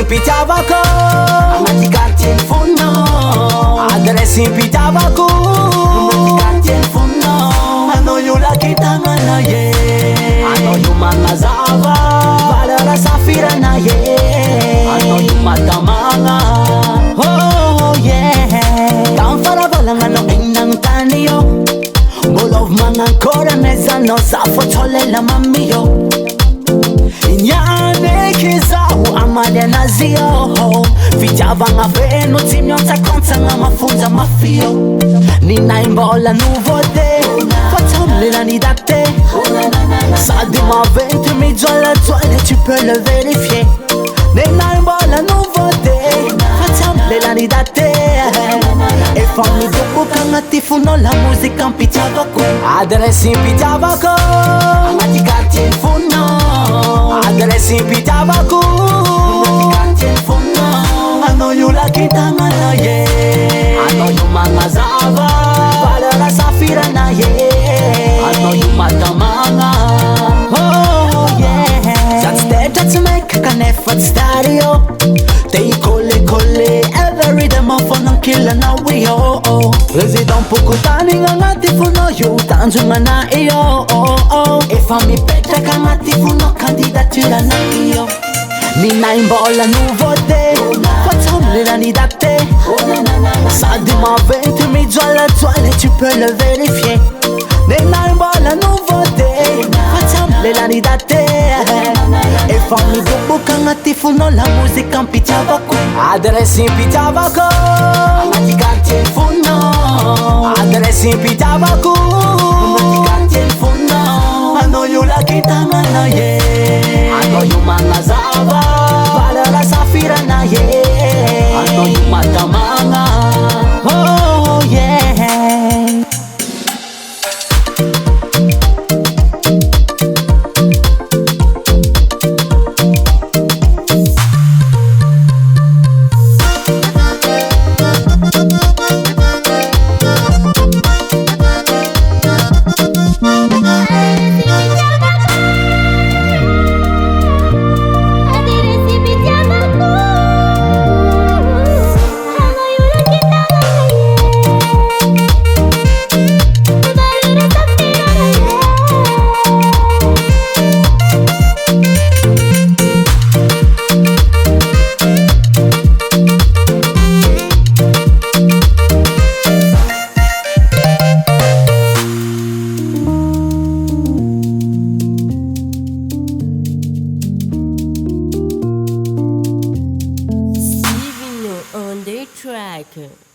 pitiavako agnaty quartier fonao adresy pitiavako agnaty quartier fonao anao io lakitagnana ye anao io magnazava valera safirana ye anao io matamagna oh yeah tam faravalagna anao mignagnontany io mbolovy magnankôry anezanao za fô tsôlela mami io Ignane zaho amaly anazy io fitiavagna feno tsy miantsakontsagna mafonja mafio ninay mbola nouveauté fa tsy amlelany daté sady maventy mijoalajoala tu peux le vérifier ninay mbola nouveauté fa tsy amlelany daté efa midoboka agnaty fonao la mozika ampitiavako adresy mpitiavako agnaty quartier fonao adresy mpitiavako agnaty quartier fonao anao io lakitagnana ye anao io magnazava valera safirana ye anao io matamagna oh yeah za tsy tetra tsy maika kanefa tsy tary io te ikolekole everyday mafonankilana io resident pokotanigna agnaty fonao io tanjongana io efa mipetraka agnaty fonao candidaturana io ninay mbola nouveauté fa tsy amlelany daté sady maventy mijoalajoala tu peux le vérifier ninay mbola nouveauté fa tsy amlelany daté efa midoboka agnaty fonao la mozika ampitiavako adresy mpitiavako agnaty quartier fonao adresy mpitiavako agnaty quartier fonao anao io lakitagnana ye anao io magnazava valera safirana ye anao io matamagna oh yeah on the track.